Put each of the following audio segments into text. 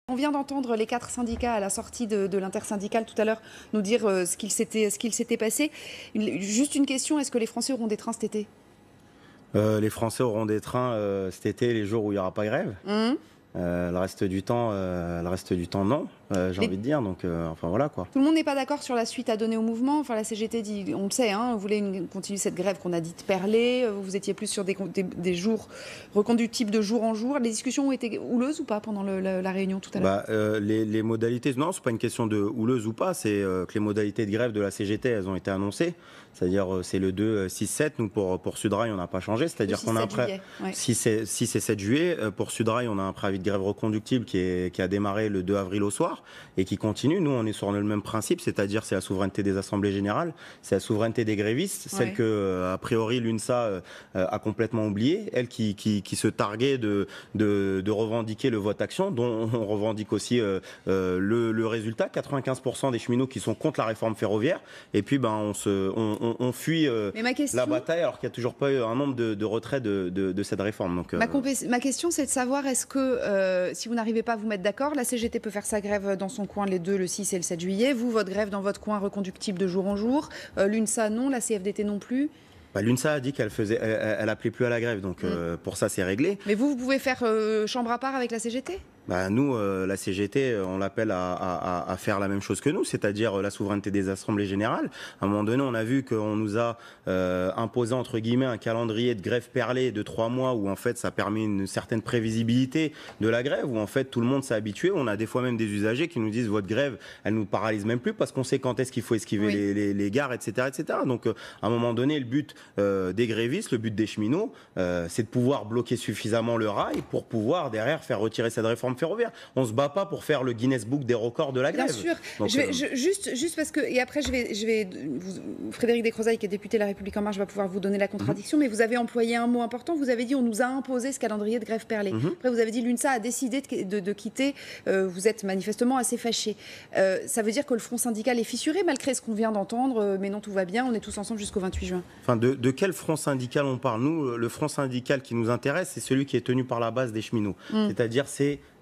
On vient d'entendre les 4 syndicats à la sortie de l'intersyndicale tout à l'heure nous dire ce qu'il s'était passé. Juste une question, est-ce que les Français auront des trains cet été? Les Français auront des trains cet été, les jours où il n'y aura pas grève. Le reste du temps, non, j'ai envie de dire. Donc, enfin voilà quoi. Tout le monde n'est pas d'accord sur la suite à donner au mouvement. Enfin, la CGT dit, on le sait, vous voulez continuer cette grève qu'on a dite perlée. Vous étiez plus sur des jours reconductibles de jour en jour. Les discussions ont été houleuses ou pas pendant la réunion tout à l'heure? Les modalités, non, c'est pas une question de houleuse ou pas. C'est que les modalités de grève de la CGT, elles ont été annoncées. C'est-à-dire, c'est le 2, 6, 7. Nous, pour Sudrail, on n'a pas changé. C'est-à-dire qu'on a un préavis. 6 et 7 juillet. Pour Sudrail, on a un préavis de grève reconductible qui a démarré le 2 avril au soir et qui continue. Nous, on est sur le même principe, c'est-à-dire c'est la souveraineté des assemblées générales, c'est la souveraineté des grévistes, celle que, a priori, l'UNSA a complètement oubliée, elle qui se targuait de revendiquer le vote action, dont on revendique aussi le résultat. 95% des cheminots qui sont contre la réforme ferroviaire, et puis on fuit la bataille alors qu'il n'y a toujours pas eu un nombre de retraits de cette réforme. Donc, ma question, c'est de savoir, est-ce que si vous n'arrivez pas à vous mettre d'accord, la CGT peut faire sa grève dans son coin les 2, le 6 et le 7 juillet, vous, votre grève dans votre coin reconductible de jour en jour, l'UNSA non, la CFDT non plus. L'UNSA a dit elle appelait plus à la grève, donc pour ça c'est réglé. Mais vous pouvez faire chambre à part avec la CGT? Nous, la CGT, on l'appelle à faire la même chose que nous, c'est-à-dire la souveraineté des assemblées générales. À un moment donné, on a vu qu'on nous a imposé, entre guillemets, un calendrier de grève perlée de 3 mois où, en fait, ça permet une certaine prévisibilité de la grève, où, en fait, tout le monde s'est habitué. On a des fois même des usagers qui nous disent, votre grève, elle nous paralyse même plus parce qu'on sait quand est-ce qu'il faut esquiver les gares, etc., etc. Donc, à un moment donné, le but des grévistes, le but des cheminots, c'est de pouvoir bloquer suffisamment le rail pour pouvoir, derrière, faire retirer cette réforme ferroviaire. On se bat pas pour faire le Guinness Book des records de la grève. Bien sûr. Donc, juste parce que, et après Frédéric Descrozaille, qui est député de La République En Marche, va pouvoir vous donner la contradiction, mais vous avez employé un mot important, vous avez dit on nous a imposé ce calendrier de grève perlée. Après vous avez dit l'UNSA a décidé de quitter, vous êtes manifestement assez fâché. Ça veut dire que le front syndical est fissuré malgré ce qu'on vient d'entendre, mais non, tout va bien, on est tous ensemble jusqu'au 28 juin. Enfin, de quel front syndical on parle? Nous, le front syndical qui nous intéresse, c'est celui qui est tenu par la base des cheminots. C'est-à-dire,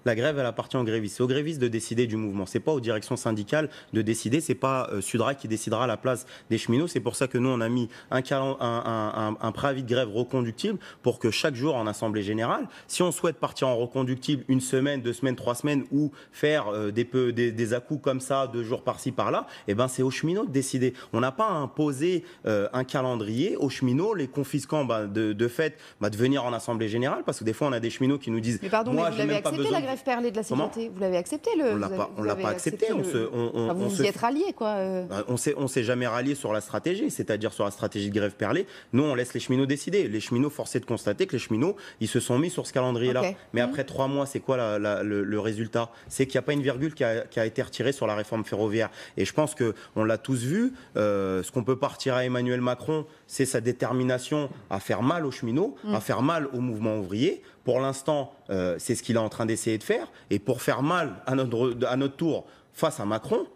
la grève, elle appartient aux grévistes. C'est aux grévistes de décider du mouvement. C'est pas aux directions syndicales de décider. C'est pas Sudrail qui décidera à la place des cheminots. C'est pour ça que nous, on a mis un préavis de grève reconductible pour que chaque jour en assemblée générale, si on souhaite partir en reconductible 1 semaine, 2 semaines, 3 semaines ou faire des à-coups comme ça, 2 jours par-ci, par-là, c'est aux cheminots de décider. On n'a pas imposé un calendrier aux cheminots, les confisquant de fait de venir en assemblée générale, parce que des fois, on a des cheminots qui nous disent mais pardon, moi, mais vous l'avez accepté la grève perlée de la CGT? Vous l'avez accepté On l'a pas accepté. Vous y êtes ralliés, quoi. On s'est jamais rallié sur la stratégie, c'est-à-dire sur la stratégie de grève perlée. Nous, on laisse les cheminots décider. Les cheminots, forcés de constater que les cheminots, ils se sont mis sur ce calendrier-là. Mais après 3 mois, c'est quoi le résultat? C'est qu'il n'y a pas une virgule qui a été retirée sur la réforme ferroviaire. Et je pense qu'on l'a tous vu. Ce qu'on peut partir à Emmanuel Macron, c'est sa détermination à faire mal aux cheminots, à faire mal au mouvement ouvrier. Pour l'instant, c'est ce qu'il est en train d'essayer de faire. Et pour faire mal à notre tour face à Macron,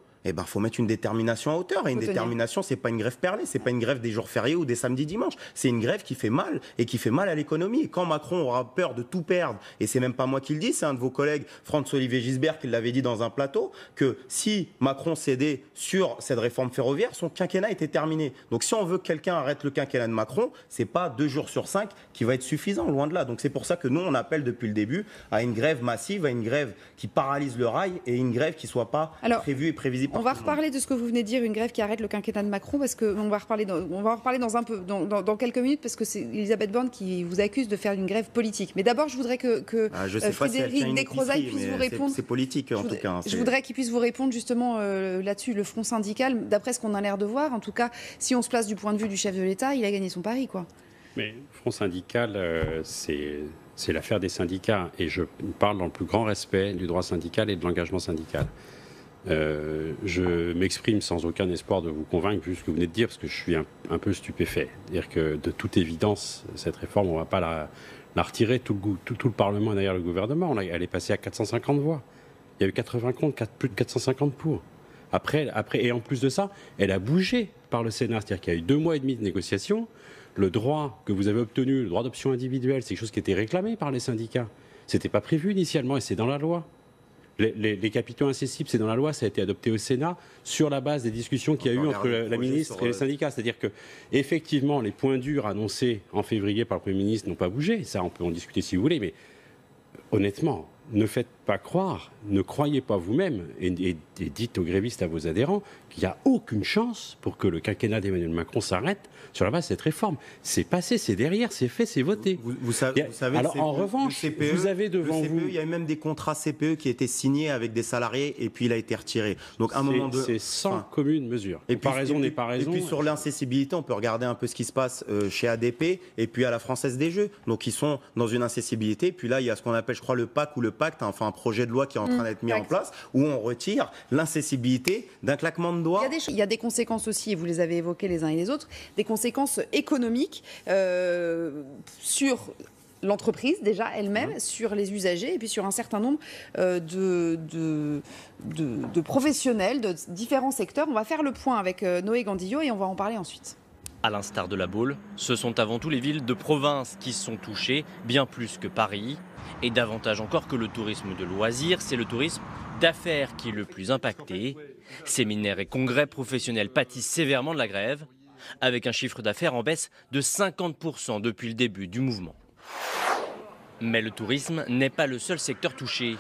faut mettre une détermination à hauteur. Et une détermination, c'est pas une grève perlée, c'est pas une grève des jours fériés ou des samedis dimanches. C'est une grève qui fait mal et qui fait mal à l'économie. Et quand Macron aura peur de tout perdre, et c'est même pas moi qui le dis, c'est un de vos collègues, François-Olivier Gisbert, qui l'avait dit dans un plateau, que si Macron cédait sur cette réforme ferroviaire, son quinquennat était terminé. Donc si on veut que quelqu'un arrête le quinquennat de Macron, c'est pas 2 jours sur 5 qui va être suffisant, loin de là. Donc c'est pour ça que nous, on appelle depuis le début à une grève massive, à une grève qui paralyse le rail et une grève qui soit pas prévue et prévisible. On va reparler de ce que vous venez de dire, une grève qui arrête le quinquennat de Macron, parce qu'on va reparler dans quelques minutes, parce que c'est Elisabeth Borne qui vous accuse de faire une grève politique. Mais d'abord, je voudrais que Frédéric Descrozaille puisse vous répondre. C'est politique, en tout cas. Je voudrais qu'il puisse vous répondre justement là-dessus. Le front syndical, d'après ce qu'on a l'air de voir, en tout cas, si on se place du point de vue du chef de l'État, il a gagné son pari, quoi. Mais le front syndical, c'est l'affaire des syndicats. Et je parle dans le plus grand respect du droit syndical et de l'engagement syndical. Je m'exprime sans aucun espoir de vous convaincre, vu ce que vous venez de dire, parce que je suis un peu stupéfait. C'est-à-dire que, de toute évidence, cette réforme, on ne va pas la retirer. Tout le Parlement est derrière le gouvernement. Elle est passée à 450 voix. Il y a eu 80 contre, plus de 450 pour. Après, et en plus de ça, elle a bougé par le Sénat. C'est-à-dire qu'il y a eu 2 mois et demi de négociations. Le droit que vous avez obtenu, le droit d'option individuelle, c'est quelque chose qui était réclamé par les syndicats. Ce n'était pas prévu initialement et c'est dans la loi. Les capitaux incessibles, c'est dans la loi, ça a été adopté au Sénat sur la base des discussions qu'il y a eu entre la ministre et les syndicats. C'est-à-dire que, effectivement, les points durs annoncés en février par le Premier ministre n'ont pas bougé. Ça, on peut en discuter si vous voulez, mais honnêtement, ne faites pas croire, ne croyez pas vous-même et dites aux grévistes, à vos adhérents, qu'il n'y a aucune chance pour que le quinquennat d'Emmanuel Macron s'arrête sur la base de cette réforme. C'est passé, c'est derrière, c'est fait, c'est voté. Vous savez, alors, en revanche, vous avez devant vous... Il y a même des contrats CPE qui étaient signés avec des salariés et puis il a été retiré. Donc, à un moment c'est sans commune mesure. Et pas raison n'est pas raison. Et puis, sur l'incessibilité, on peut regarder un peu ce qui se passe chez ADP et puis à la Française des Jeux. Donc, ils sont dans une incessibilité. Puis là, il y a ce qu'on appelle, je crois, le PAC ou le pacte, enfin un projet de loi qui est en train d'être mis en place, où on retire l'incessibilité d'un claquement de doigts. Il y a des conséquences aussi, et vous les avez évoquées les uns et les autres, des conséquences économiques sur l'entreprise déjà elle-même, sur les usagers et puis sur un certain nombre de professionnels de différents secteurs. On va faire le point avec Noé Gandillot et on va en parler ensuite. À l'instar de la Baule, ce sont avant tout les villes de province qui sont touchées, bien plus que Paris. Et davantage encore que le tourisme de loisirs, c'est le tourisme d'affaires qui est le plus impacté. Séminaires et congrès professionnels pâtissent sévèrement de la grève, avec un chiffre d'affaires en baisse de 50% depuis le début du mouvement. Mais le tourisme n'est pas le seul secteur touché.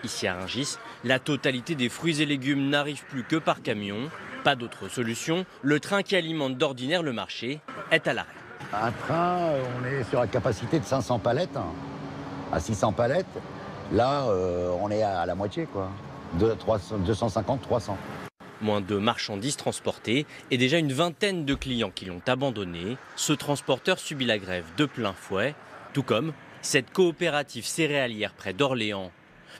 Ici à Rungis, la totalité des fruits et légumes n'arrive plus que par camion. Pas d'autre solution, le train qui alimente d'ordinaire le marché est à l'arrêt. Un train, on est sur la capacité de 500 palettes, à 600 palettes. Là, on est à la moitié, quoi. 250-300. Moins de marchandises transportées et déjà une vingtaine de clients qui l'ont abandonné. Ce transporteur subit la grève de plein fouet, tout comme cette coopérative céréalière près d'Orléans.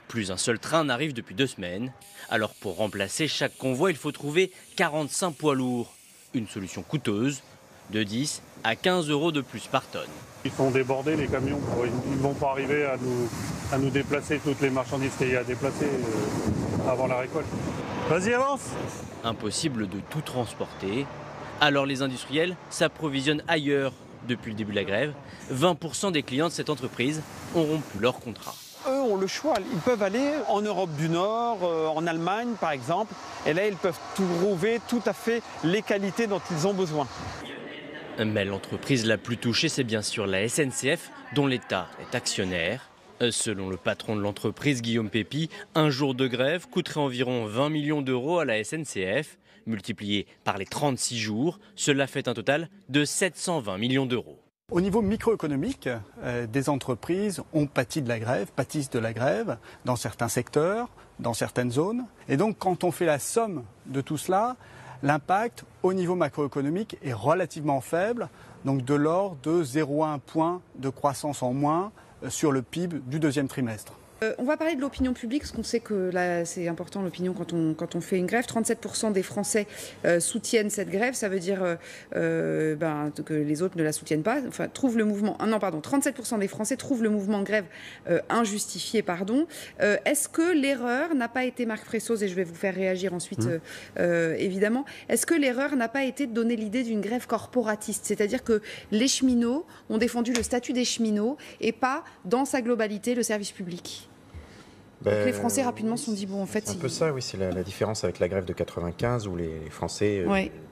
Plus un seul train n'arrive depuis 2 semaines. Alors pour remplacer chaque convoi, il faut trouver 45 poids lourds. Une solution coûteuse, de 10 à 15 € de plus par tonne. Ils sont débordés les camions, ils ne vont pas arriver à nous déplacer toutes les marchandises qu'il y a à déplacer avant la récolte. Vas-y, avance! Impossible de tout transporter. Alors les industriels s'approvisionnent ailleurs depuis le début de la grève. 20% des clients de cette entreprise ont rompu leur contrat. Eux ont le choix, ils peuvent aller en Europe du Nord, en Allemagne par exemple, et là ils peuvent trouver tout à fait les qualités dont ils ont besoin. Mais l'entreprise la plus touchée, c'est bien sûr la SNCF, dont l'État est actionnaire. Selon le patron de l'entreprise, Guillaume Pépi, un jour de grève coûterait environ 20 millions d'euros à la SNCF. Multiplié par les 36 jours, cela fait un total de 720 millions d'euros. Au niveau microéconomique, des entreprises ont pâti de la grève, pâtissent de la grève dans certains secteurs, dans certaines zones. Et donc quand on fait la somme de tout cela, l'impact au niveau macroéconomique est relativement faible, donc de l'ordre de 0,1 point de croissance en moins sur le PIB du 2e trimestre. On va parler de l'opinion publique, parce qu'on sait que là, c'est important l'opinion quand on fait une grève. 37% des Français soutiennent cette grève. Ça veut dire que les autres ne la soutiennent pas. Enfin, trouvent le mouvement. 37% des Français trouvent le mouvement de grève injustifié. Est-ce que l'erreur n'a pas été, Marc Fressoz, et je vais vous faire réagir ensuite, évidemment, est-ce que l'erreur n'a pas été de donner l'idée d'une grève corporatiste? C'est-à-dire que les cheminots ont défendu le statut des cheminots et pas, dans sa globalité, le service public. Donc les Français rapidement se sont dit, bon, en fait... C'est un peu ça, oui, c'est la différence avec la grève de 95 où les Français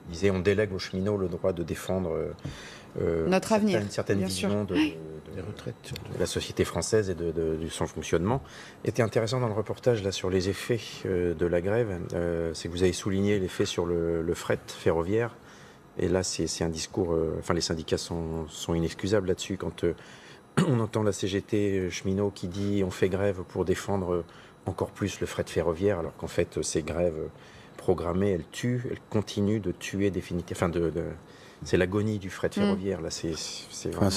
disaient on délègue aux cheminots le droit de défendre notre avenir, une certaine vision de la société française et de son fonctionnement. Était intéressant dans le reportage là, sur les effets de la grève, c'est que vous avez souligné l'effet sur le fret ferroviaire. Et là, c'est un discours... les syndicats sont inexcusables là-dessus quand... on entend la CGT cheminot qui dit on fait grève pour défendre encore plus le fret ferroviaire, alors qu'en fait ces grèves programmées, elles continuent de tuer définitivement. C'est l'agonie du fret ferroviaire. Là, c'est vraiment...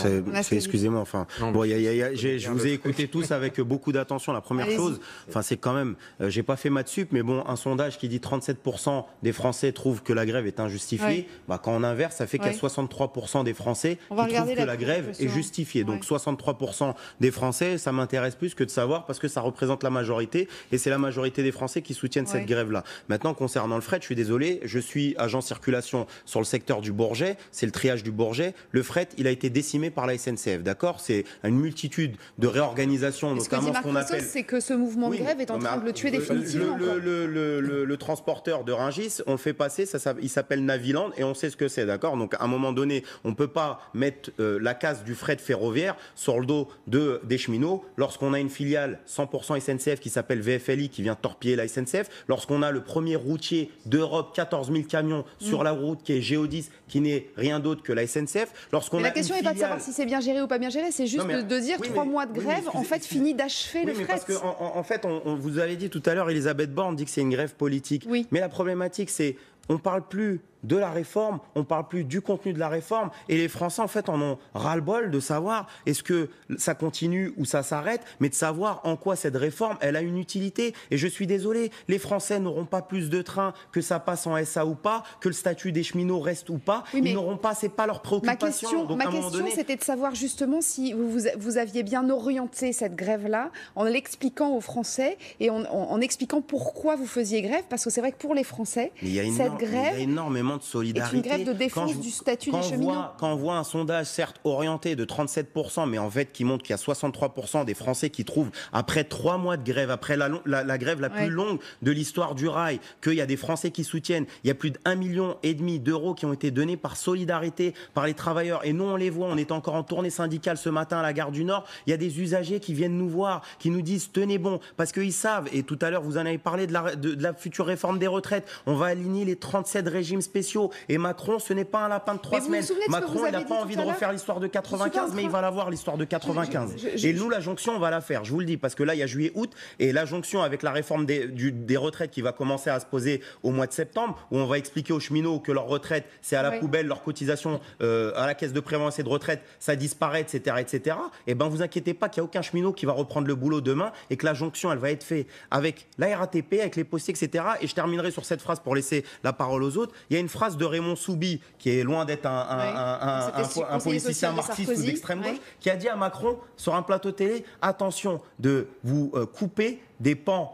excusez-moi. Je vous ai écouté tous avec beaucoup d'attention. La première chose, c'est quand même, j'ai pas fait maths sup, mais bon, un sondage qui dit 37% des Français trouvent que la grève est injustifiée. Quand on inverse, ça fait qu'il y a 63% des Français qui trouvent que la grève est justifiée. Donc 63% des Français, ça m'intéresse plus que de savoir parce que ça représente la majorité et c'est la majorité des Français qui soutiennent cette grève-là. Maintenant, concernant le fret, je suis désolé, je suis agent circulation sur le secteur du Bourget. Bourget, c'est le triage du Bourget. Le fret, il a été décimé par la SNCF, d'accord? C'est une multitude de réorganisations, notamment ce qu'on appelle... c'est que ce mouvement de grève est en train de le tuer définitivement. Le transporteur de Rungis, on le fait passer, il s'appelle Naviland, et on sait ce que c'est, d'accord? Donc à un moment donné, on ne peut pas mettre la casse du fret ferroviaire sur le dos des cheminots lorsqu'on a une filiale 100% SNCF qui s'appelle VFLI qui vient torpiller la SNCF, lorsqu'on a le premier routier d'Europe, 14 000 camions sur la route qui est Géodis, qui n'est rien d'autre que la SNCF. Mais la question n'est pas de savoir si c'est bien géré ou pas bien géré, c'est juste de dire 3 mois de grève, en fait, finit d'achever le fret. Parce que, en fait, on vous avait dit tout à l'heure, Elisabeth Borne dit que c'est une grève politique. Oui. Mais la problématique, c'est on ne parle plus de la réforme, on ne parle plus du contenu de la réforme, et les Français en fait en ont ras-le-bol de savoir est-ce que ça continue ou ça s'arrête, mais de savoir en quoi cette réforme elle a une utilité. Et je suis désolé, les Français n'auront pas plus de trains, que ça passe en SA ou pas, que le statut des cheminots reste ou pas, ils n'auront pas, c'est pas leur préoccupation. Ma question c'était de savoir justement si vous aviez bien orienté cette grève-là en l'expliquant aux Français et en expliquant pourquoi vous faisiez grève, parce que c'est vrai que pour les Français, cette grève il y a énormément de solidarité. Est une grève de défense du statut des cheminots. Quand on voit un sondage, certes orienté de 37%, mais en fait qui montre qu'il y a 63% des Français qui trouvent, après 3 mois de grève, après la grève la plus longue de l'histoire du rail, qu'il y a des Français qui soutiennent. Il y a plus de 1,5 million d'euros qui ont été donnés par solidarité, par les travailleurs. Et nous, on les voit, on est encore en tournée syndicale ce matin à la gare du Nord. Il y a des usagers qui viennent nous voir, qui nous disent tenez bon, parce qu'ils savent, et tout à l'heure vous en avez parlé de la future réforme des retraites, on va aligner les 37 régimes spéciaux. Et Macron, ce n'est pas un lapin de 3 semaines. Macron, il n'a pas envie de refaire l'histoire de 95, mais il va la voir, l'histoire de 95. Et nous, la jonction, on va la faire, je vous le dis, parce que là, il y a juillet-août, et la jonction avec la réforme des retraites qui va commencer à se poser au mois de septembre, où on va expliquer aux cheminots que leur retraite, c'est à la poubelle, leur cotisation à la caisse de prévoyance et de retraite, ça disparaît, etc., etc. Et ben, vous inquiétez pas qu'il n'y a aucun cheminot qui va reprendre le boulot demain, et que la jonction, elle va être faite avec la RATP, avec les postiers, etc. Et je terminerai sur cette phrase pour laisser la parole aux autres. Il y a une phrase de Raymond Soubi, qui est loin d'être un politicien marxiste ou d'extrême gauche, qui a dit à Macron sur un plateau télé, attention de vous couper des pans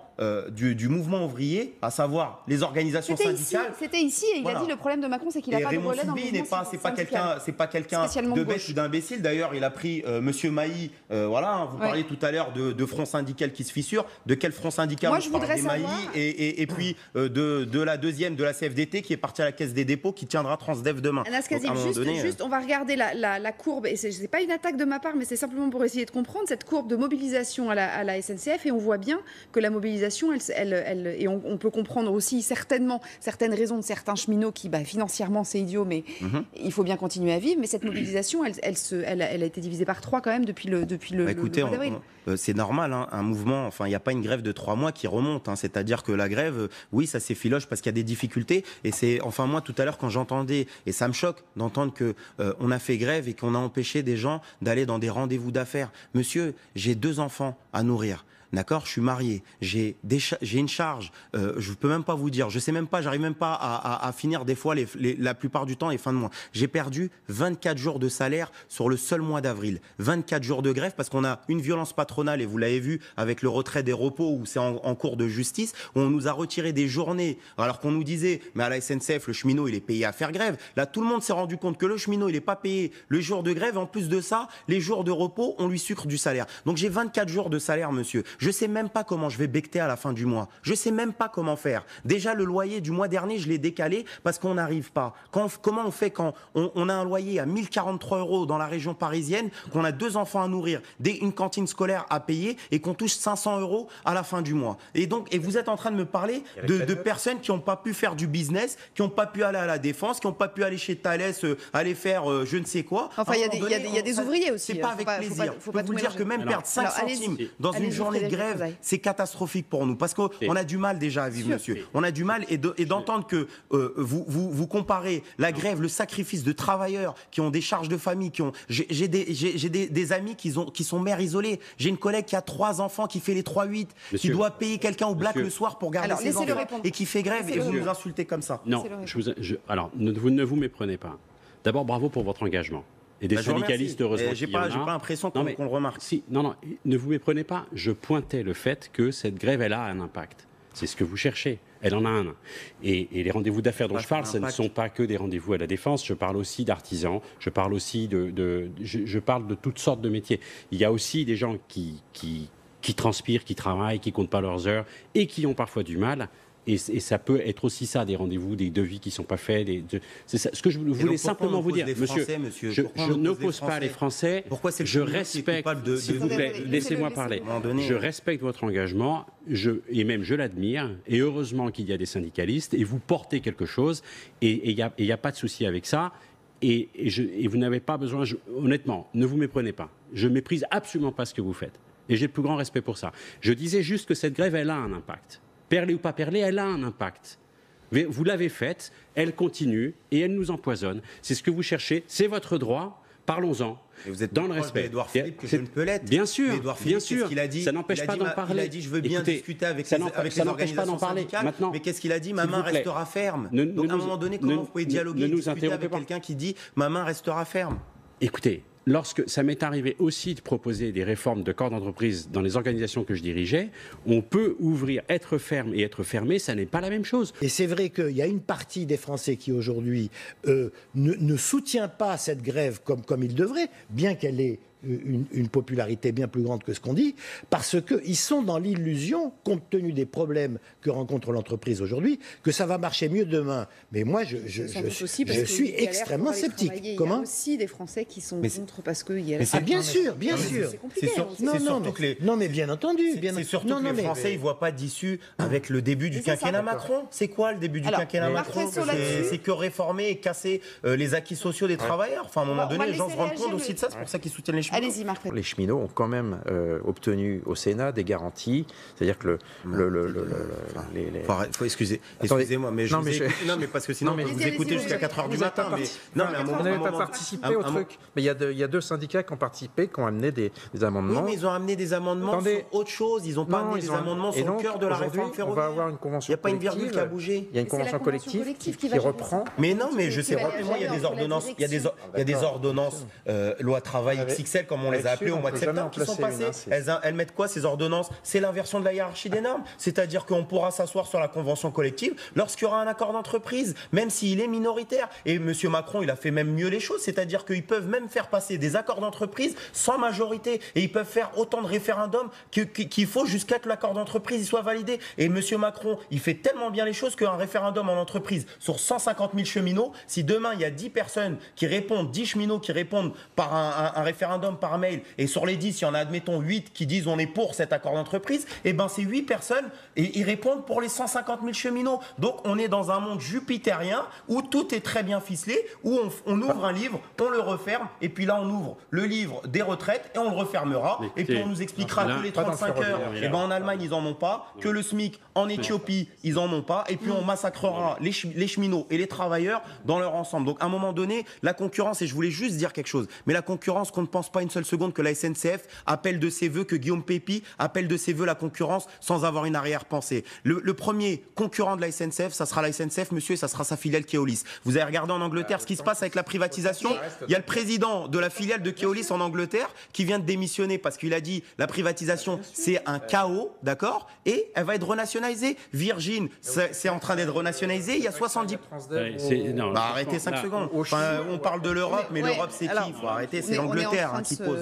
du mouvement ouvrier, à savoir les organisations syndicales. C'était ici, et il a dit le problème de Macron, c'est qu'il n'a pas de relais dans le mouvement syndical. C'est pas quelqu'un de bête ou d'imbécile. D'ailleurs, il a pris Monsieur Mailly. Vous parliez tout à l'heure de front syndical qui se fissure. De quel front syndical? Moi, je voudrais savoir. Et puis de la deuxième, de la CFDT, qui est partie à la Caisse des dépôts, qui tiendra Transdev demain. Anas Kazim, juste, on va regarder la courbe, et c'est pas une attaque de ma part, mais c'est simplement pour essayer de comprendre cette courbe de mobilisation à la SNCF, et on voit bien que la mobilisation, et on peut comprendre aussi certainement certaines raisons de certains cheminots qui, financièrement, c'est idiot, mais il faut bien continuer à vivre. Mais cette mobilisation, elle a été divisée par 3 quand même depuis le écoutez, mois d'avril. C'est normal, hein, un mouvement, il n'y a pas une grève de 3 mois qui remonte, hein, c'est-à-dire que la grève, oui, ça s'effiloche parce qu'il y a des difficultés, et moi, tout à l'heure, quand j'entendais, et ça me choque d'entendre qu'on a fait grève et qu'on a empêché des gens d'aller dans des rendez-vous d'affaires. Monsieur, j'ai 2 enfants à nourrir. D'accord, je suis marié, j'ai une charge, je peux même pas vous dire, je sais même pas, j'arrive même pas à finir des fois la plupart du temps les fins de mois. J'ai perdu 24 jours de salaire sur le seul mois d'avril, 24 jours de grève parce qu'on a une violence patronale, et vous l'avez vu avec le retrait des repos où c'est en cours de justice, où on nous a retiré des journées alors qu'on nous disait mais à la SNCF le cheminot il est payé à faire grève. Là tout le monde s'est rendu compte que le cheminot il est pas payé le jour de grève, en plus de ça les jours de repos on lui sucre du salaire. Donc j'ai 24 jours de salaire, monsieur. Je sais même pas comment je vais becter à la fin du mois. Je sais même pas comment faire. Déjà, le loyer du mois dernier, je l'ai décalé parce qu'on n'arrive pas. Comment on fait quand on a un loyer à 1043 € dans la région parisienne, qu'on a 2 enfants à nourrir, une cantine scolaire à payer et qu'on touche 500 € à la fin du mois. Et vous êtes en train de me parler de personnes qui n'ont pas pu faire du business, qui n'ont pas pu aller à la Défense, qui n'ont pas pu aller chez Thales, aller faire je ne sais quoi. Enfin, il y a des ouvriers aussi. C'est pas avec plaisir. Je peux vous dire que même perdre 5 centimes dans une journée de grève, c'est catastrophique pour nous, parce qu'on a du mal déjà à vivre, monsieur. On a du mal, et d'entendre que vous comparez la grève, le sacrifice de travailleurs qui ont des charges de famille, j'ai des amis qui sont mères isolées. J'ai une collègue qui a 3 enfants, qui fait les 3-8, qui doit payer quelqu'un au black le soir pour garder ses enfants, et qui fait grève, et vous nous insultez comme ça. Non, alors ne vous méprenez pas. D'abord, bravo pour votre engagement. Et des syndicalistes, heureusement. J'ai pas l'impression qu'on le remarque. Non, ne vous méprenez pas. Je pointais le fait que cette grève, elle a un impact. C'est ce que vous cherchez. Elle en a un. Et les rendez-vous d'affaires dont je parle, ce ne sont pas que des rendez-vous à la Défense. Je parle aussi d'artisans. Je parle aussi je parle de toutes sortes de métiers. Il y a aussi des gens qui transpirent, qui travaillent, qui comptent pas leurs heures et qui ont parfois du mal. Et ça peut être aussi ça, des rendez-vous, des devis qui ne sont pas faits. C'est ça. Ce que je voulais simplement vous dire, monsieur, je n'oppose pas les Français. Pourquoi c'est je respecte, s'il vous plaît, laissez-moi parler. Je respecte votre engagement, et même je l'admire. Et heureusement qu'il y a des syndicalistes, et vous portez quelque chose, et il n'y a pas de souci avec ça. Et vous n'avez pas besoin, honnêtement, ne vous méprenez pas. Je ne méprise absolument pas ce que vous faites. Et j'ai le plus grand respect pour ça. Je disais juste que cette grève, elle a un impact. Perlée ou pas perlée, elle a un impact. Vous l'avez faite, elle continue et elle nous empoisonne. C'est ce que vous cherchez, c'est votre droit, parlons-en. Et vous êtes dans le respect. Édouard Philippe que je ne peux l'être. Bien sûr, bien sûr. Qu'il a dit, ça n'empêche pas d'en parler. Il a dit je veux bien discuter avec les organisations syndicales. Maintenant, mais qu'est-ce qu'il a dit? Ma main restera ferme. Donc à un moment donné, comment vous pouvez dialoguer, discuter avec quelqu'un qui dit ma main restera ferme? Écoutez, lorsque ça m'est arrivé aussi de proposer des réformes de corps d'entreprise dans les organisations que je dirigeais, on peut ouvrir, être ferme et être fermé, ça n'est pas la même chose. Et c'est vrai qu'il y a une partie des Français qui aujourd'hui ne soutient pas cette grève comme il devrait, bien qu'elle ait une popularité bien plus grande que ce qu'on dit, parce qu'ils sont dans l'illusion, compte tenu des problèmes que rencontre l'entreprise aujourd'hui, que ça va marcher mieux demain. Mais moi, je suis extrêmement sceptique. Comment ? Il y a aussi des Français qui sont contre parce qu'il y a... Ah, bien sûr, bien sûr. C'est compliqué. Non, mais bien entendu. C'est surtout que les Français, ils ne voient pas d'issue avec le début du quinquennat Macron. C'est quoi le début du quinquennat Macron? C'est que réformer et casser les acquis sociaux des travailleurs. Enfin, à un moment donné, les gens se rendent compte aussi de ça. C'est pour ça qu'ils soutiennent les cheminots. Allez-y, Marc. Les cheminots ont quand même obtenu au Sénat des garanties, c'est-à-dire que excusez-moi, mais non, mais parce que sinon, vous écoutez jusqu'à 4h du matin. Vous n'avez pas participé au truc. Mais il y a deux syndicats qui ont participé, qui ont amené des amendements. Oui, mais ils ont amené des amendements sur autre chose. Ils n'ont pas amené des amendements sur le cœur de la réforme ferroviaire. On va avoir une convention collective. Il n'y a pas une virgule qui a bougé. Il y a une convention collective qui reprend. Mais non, mais je sais pas. Moi, il y a des ordonnances. Il y a des ordonnances loi travail XXL, comme on les a appelées au mois de septembre, qui sont passées. Elles mettent quoi, ces ordonnances? C'est l'inversion de la hiérarchie des normes. C'est-à-dire qu'on pourra s'asseoir sur la convention collective lorsqu'il y aura un accord d'entreprise, même s'il est minoritaire. Et M. Macron, il a fait même mieux les choses. C'est-à-dire qu'ils peuvent même faire passer des accords d'entreprise sans majorité. Et ils peuvent faire autant de référendums qu'il faut jusqu'à que l'accord d'entreprise soit validé. Et M. Macron, il fait tellement bien les choses qu'un référendum en entreprise sur 150 000 cheminots, si demain il y a 10 personnes qui répondent, 10 cheminots qui répondent par un référendum par mail, et sur les 10, il y en a, admettons, 8 qui disent on est pour cet accord d'entreprise, et bien ces 8 personnes, et ils répondent pour les 150 000 cheminots. Donc on est dans un monde jupitérien où tout est très bien ficelé, où on ouvre un livre, on le referme, et puis là on ouvre le livre des retraites et on le refermera. Et puis on nous expliquera que les 35 heures, et ben en Allemagne ils en ont pas, que le SMIC en Éthiopie ils en ont pas, et puis on massacrera les cheminots et les travailleurs dans leur ensemble. Donc à un moment donné, la concurrence, et je voulais juste dire quelque chose, mais la concurrence, qu'on ne pense pas une seule seconde que la SNCF appelle de ses voeux, que Guillaume Pépi appelle de ses voeux la concurrence sans avoir une arrière-pensée. Le premier concurrent de la SNCF, ça sera la SNCF, monsieur, et ça sera sa filiale Keolis. Vous avez regardé en Angleterre ce qui se passe avec la privatisation? Il y a le président de la filiale de Keolis en Angleterre qui vient de démissionner parce qu'il a dit la privatisation c'est un chaos, d'accord, et elle va être renationalisée. Virgin, c'est en train d'être renationalisé. Il y a 70... arrêtez 5 secondes. Enfin, on parle de l'Europe, mais l'Europe c'est qui? Il faut arrêter, c'est l'Angleterre qui pose...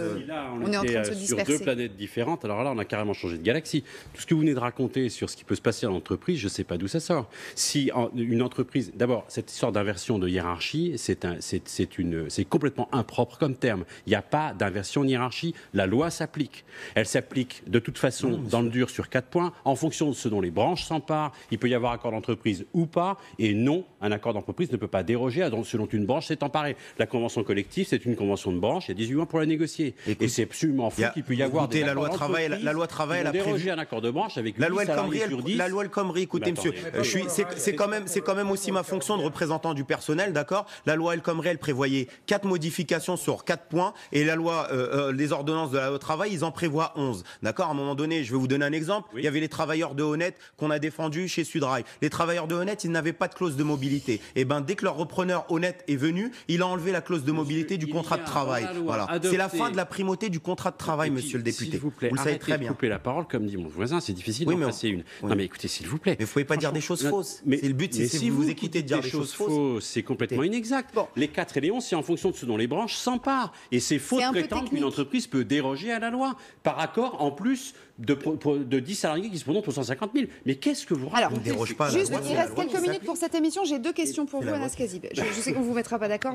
On est en train de se disperser. Sur deux planètes différentes, alors là on a carrément changé de galaxie. Tout ce que vous venez de raconter sur ce qui peut se passer en entreprise, je ne sais pas d'où ça sort. Si une entreprise... D'abord, cette histoire d'inversion de hiérarchie, c'est complètement impropre comme terme. Il n'y a pas d'inversion de hiérarchie. La loi s'applique. Elle s'applique de toute façon dans le dur sur 4 points, en fonction de ce dont les branches s'emparent. Il peut y avoir accord d'entreprise ou pas, et non, un accord d'entreprise ne peut pas déroger à ce dont une branche s'est emparée. La convention collective, c'est une convention de branche, il y a 18 mois pour la négocier. Et c'est absolument fou qu'il puisse y avoir des accords d'entreprise. La loi travail, elle a prévu un accord de branche avec 8 salariés sur 10. La loi El Khomri, écoutez monsieur, c'est quand même aussi ma fonction de représentant du personnel, d'accord? La loi El Khomri, elle prévoyait 4 modifications sur 4 points, et la loi, les ordonnances de la loi travail, ils en prévoient 11, d'accord? À un moment donné, je vais vous donner un exemple. Il y avait les travailleurs de Honnête qu'on a défendus chez Sudrail. Les travailleurs de Honnête, ils n'avaient pas de clause de mobilité. Et ben dès que leur repreneur Honnête est venu, il a enlevé la clause de mobilité du contrat de travail. Voilà. C'est la fin de la primauté du contrat de travail, monsieur le député. S'il vous plaît, le savez très bien. De couper la parole, comme dit mon voisin, c'est difficile d'en passer une. Non mais écoutez, s'il vous plaît. Mais vous ne pouvez pas dire des choses fausses. C'est le but, c'est si vous écoutez de dire des choses fausses. C'est complètement inexact. Les 4 et les 11, c'est en fonction de ce dont les branches s'emparent. Et c'est faux de prétendre qu'une entreprise peut déroger à la loi, par accord, en plus de 10 salariés qui se prononcent pour 150 000. Mais qu'est-ce que vous racontez? Juste, il reste quelques minutes pour cette émission. J'ai 2 questions pour vous, Anas Kazib. Je sais qu'on ne vous mettra pas d'accord.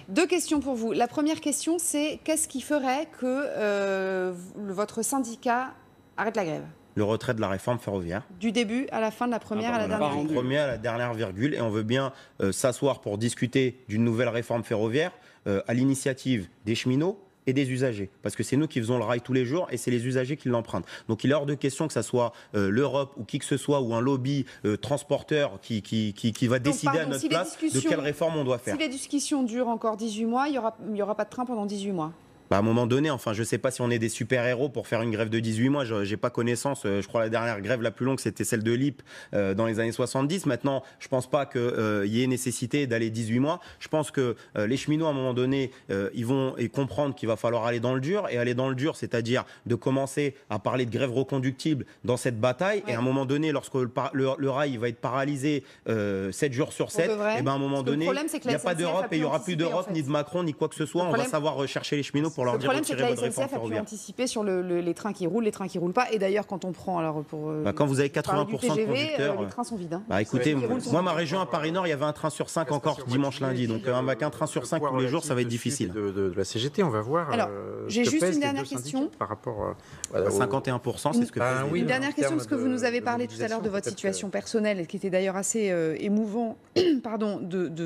2 questions pour vous. La première question, c'est qu'est-ce qui ferait que votre syndicat arrête la grève? Le retrait de la réforme ferroviaire. Du début à la fin, de la première à la dernière virgule. Du premier à la dernière virgule. Et on veut bien s'asseoir pour discuter d'une nouvelle réforme ferroviaire à l'initiative des cheminots et des usagers. Parce que c'est nous qui faisons le rail tous les jours et c'est les usagers qui l'empruntent. Donc il est hors de question que ça soit l'Europe ou qui que ce soit ou un lobby transporteur qui va décider à notre place de quelle réforme on doit faire. Si les discussions durent encore 18 mois, il n'y aura pas de train pendant 18 mois. À un moment donné, enfin, je ne sais pas si on est des super-héros pour faire une grève de 18 mois. Je n'ai pas connaissance. Je crois que la dernière grève la plus longue, c'était celle de l'IP dans les années 70. Maintenant, je ne pense pas qu'il y ait nécessité d'aller 18 mois. Je pense que les cheminots, à un moment donné, ils vont comprendre qu'il va falloir aller dans le dur. Et aller dans le dur, c'est-à-dire de commencer à parler de grève reconductible dans cette bataille. Ouais. Et à un moment donné, lorsque le rail va être paralysé 7 jours sur 7, et ben à un moment donné, il n'y a pas d'Europe et il n'y aura plus d'Europe, ni de Macron, ni quoi que ce soit. On va savoir rechercher les cheminots pour leur dire retirer votre réforme ferroviaire. Le problème, c'est que la SNCF a pu anticiper sur les trains qui roulent pas. Et d'ailleurs, quand on prend, alors pour quand vous avez 80% de conducteurs, les trains sont vides. Écoutez, moi, ma région à Paris-Nord, il y avait un train sur 5 encore dimanche, lundi. Donc un train sur 5 tous les jours, ça va être difficile. De la CGT, on va voir. Alors, j'ai juste une dernière question. Par rapport à 51%, c'est ce que fait. Une dernière question, parce que vous nous avez parlé tout à l'heure de votre situation personnelle, qui était d'ailleurs assez émouvant,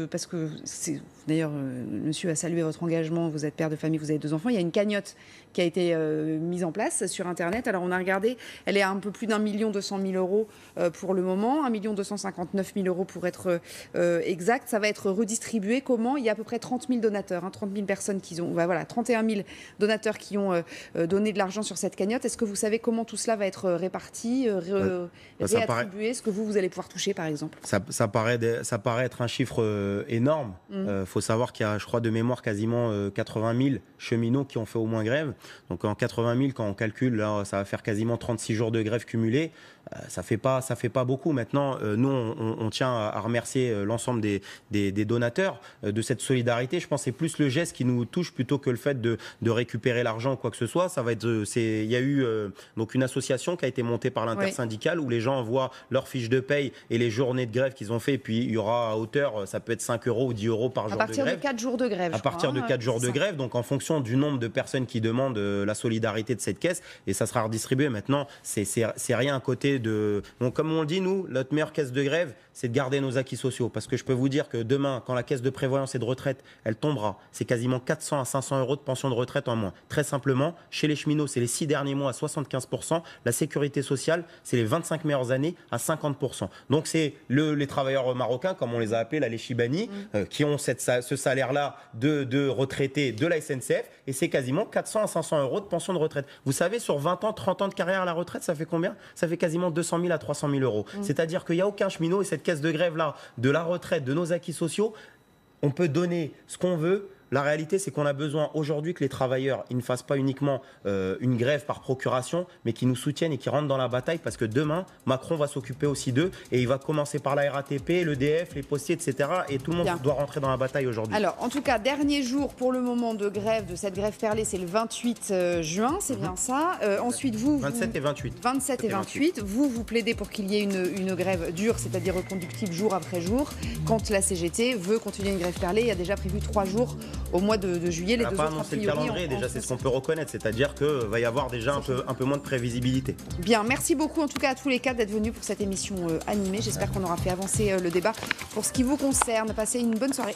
parce que d'ailleurs, monsieur a salué votre engagement, vous êtes père de famille, vous avez 2 enfants. Il y a une cagnotte qui a été mise en place sur Internet. Alors, on a regardé, elle est à un peu plus d'1 200 000 euros pour le moment, 1 259 000 euros pour être exact. Ça va être redistribué. Comment? Il y a à peu près 30 000 donateurs, 30 000 personnes qui ont, 31 000 donateurs qui ont donné de l'argent sur cette cagnotte. Est-ce que vous savez comment tout cela va être réparti, réattribué? Ce que vous allez pouvoir toucher, par exemple? Ça paraît être un chiffre énorme. Faut savoir qu'il y a, je crois, de mémoire, quasiment 80 000 cheminots qui ont fait au moins grève. Donc en 80 000, quand on calcule, là, ça va faire quasiment 36 jours de grève cumulés. Ça fait pas beaucoup. Maintenant, nous, on tient à remercier l'ensemble des donateurs de cette solidarité. Je pense que c'est plus le geste qui nous touche plutôt que le fait de récupérer l'argent ou quoi que ce soit. Ça va être, il y a eu donc une association qui a été montée par l'intersyndicale où les gens envoient leurs fiches de paye et les journées de grève qu'ils ont fait. Et puis il y aura à hauteur, ça peut être 5 euros ou 10 euros par jour de grève. À partir de 4 jours de grève. À partir de 4 jours de grève. Donc en fonction du nombre de personnes qui demandent la solidarité de cette caisse, et ça sera redistribué. Maintenant, c'est rien à côté de... Bon, comme on le dit, nous, notre meilleure caisse de grève, c'est de garder nos acquis sociaux. Parce que je peux vous dire que demain, quand la caisse de prévoyance et de retraite, elle tombera, c'est quasiment 400 à 500 euros de pension de retraite en moins. Très simplement, chez les cheminots, c'est les 6 derniers mois à 75%. La sécurité sociale, c'est les 25 meilleures années à 50%. Donc c'est les travailleurs marocains, comme on les a appelés, là, les Chibani, qui ont ce salaire-là de retraités de la SNCF. Et c'est quasiment 400 à 500 euros de pension de retraite. Vous savez, sur 20 ans, 30 ans de carrière à la retraite, ça fait combien? Ça fait quasiment 200 000 à 300 000 euros. C'est-à-dire qu'il n'y a aucun cheminot, et cette caisse de grève-là, de la retraite, de nos acquis sociaux, on peut donner ce qu'on veut. La réalité, c'est qu'on a besoin aujourd'hui que les travailleurs ils ne fassent pas uniquement une grève par procuration, mais qu'ils nous soutiennent et qu'ils rentrent dans la bataille, parce que demain, Macron va s'occuper aussi d'eux et il va commencer par la RATP, l'EDF, les postiers, etc. Et tout le monde doit rentrer dans la bataille aujourd'hui. Alors, en tout cas, dernier jour pour le moment de grève, de cette grève perlée, c'est le 28 juin, c'est bien ça. Ensuite, 27 et 28. 27 et 28. Vous plaidez pour qu'il y ait une grève dure, c'est-à-dire reconductible jour après jour. Quand la CGT veut continuer une grève perlée, il y a déjà prévu 3 jours au mois de juillet. Les deux autres, a annoncé le calendrier, déjà c'est ce qu'on peut reconnaître, c'est-à-dire qu'il va y avoir déjà un peu moins de prévisibilité. Bien, merci beaucoup en tout cas à tous les 4 d'être venus pour cette émission animée. J'espère qu'on aura fait avancer le débat. Pour ce qui vous concerne, passez une bonne soirée.